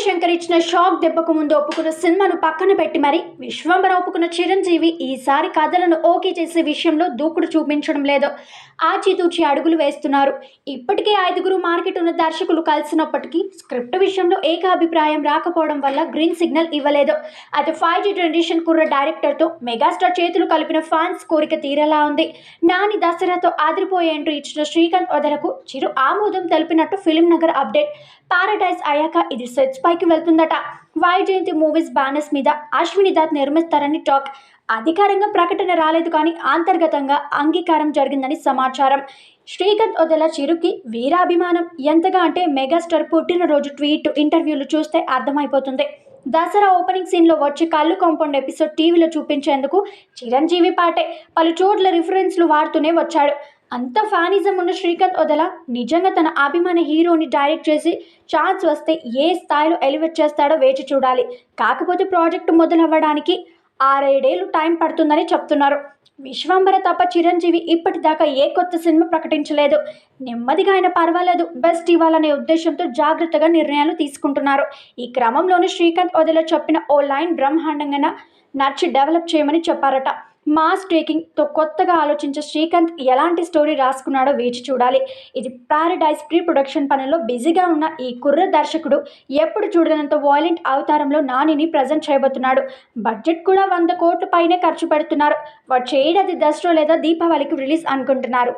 శంకర్ ఇచ్చిన షాక్ దెబ్బకు ముందు ఒప్పుకున్న సినిమాను పక్కన పెట్టి మరి విశ్వంబర ఒప్పుకున్న చిరంజీవి ఈసారి కథలను ఓకే చేసే విషయంలో దూకుడు చూపించడం లేదు. ఆచితూచి అడుగులు వేస్తున్నారు. ఇప్పటికే 5గురు మార్కెట్ ఉన్న దర్శకులు కలిసినప్పటికీ స్క్రిప్ట్ విషయంలో ఏకాభిప్రాయం రాకపోవడం వల్ల గ్రీన్ సిగ్నల్ ఇవ్వలేదు. అయితే 5G జనరేషన్ కుర్ర డైరెక్టర్తో మెగాస్టార్ చేతులు కలిపిన ఫ్యాన్స్ కోరిక తీరేలా ఉంది. నాని దసరాతో ఆదిరిపోయే ఎంట్రీ ఇచ్చిన శ్రీకాంత్ వదలకు చిరు ఆమోదం తెలిపినట్టు ఫిల్మ్ నగర్ అప్డేట్. పారడైజ్ అయ్యాక ఇది సెట్స్ పైకి వెళ్తుందట. వైజయంతి మూవీస్ బ్యానర్స్ మీద అశ్విని దత్ నిర్మిస్తారని టాక్. అధికారంగా ప్రకటన రాలేదు కానీ అంతర్గతంగా అంగీకారం జరిగిందని సమాచారం. శ్రీకాంత్ వదల చిరుకి వీరాభిమానం ఎంతగా అంటే మెగాస్టార్ పుట్టినరోజు ట్వీట్, ఇంటర్వ్యూలు చూస్తే అర్థమైపోతుంది. దసరా ఓపెనింగ్ సీన్లో వచ్చి కళ్ళు కాంపౌండ్ ఎపిసోడ్ టీవీలో చూపించేందుకు చిరంజీవి పాటే పలు చోట్ల రిఫరెన్స్లు వాడుతూనే వచ్చాడు. అంత ఫ్యానిజం ఉన్న శ్రీకాంత్ వదల నిజంగా తన అభిమాన హీరోని డైరెక్ట్ చేసి ఛాన్స్ వస్తే ఏ స్థాయిలో ఎలివేట్ చేస్తాడో వేచి చూడాలి. కాకపోతే ప్రాజెక్టు మొదలవ్వడానికి 6-7 ఏళ్ళు టైం పడుతుందని చెప్తున్నారు. విశ్వంబర తప్ప చిరంజీవి ఇప్పటిదాకా ఏ కొత్త సినిమా ప్రకటించలేదు. నెమ్మదిగా ఆయన పర్వాలేదు, బెస్ట్ ఇవ్వాలనే ఉద్దేశంతో జాగ్రత్తగా నిర్ణయాలు తీసుకుంటున్నారు. ఈ క్రమంలోనే శ్రీకాంత్ వదల చెప్పిన ఓ లైన్ బ్రహ్మాండంగా నచ్చి డెవలప్ చేయమని చెప్పారట. మాస్ టేకింగ్తో కొత్తగా ఆలోచించే శ్రీకాంత్ ఎలాంటి స్టోరీ రాసుకున్నాడో వేచి చూడాలి. ఇది పారడైజ్ ప్రీ ప్రొడక్షన్ పనుల్లో బిజీగా ఉన్న ఈ కుర్ర దర్శకుడు ఎప్పుడు చూడనంత వాయిలెంట్ అవతారంలో నానిని ప్రజెంట్ చేయబోతున్నాడు. బడ్జెట్ కూడా 100 కోట్ల పైనే ఖర్చు పెడుతున్నారు. వచ్చే ఏడాది దసరా లేదా దీపావళికి రిలీజ్ అనుకుంటున్నారు.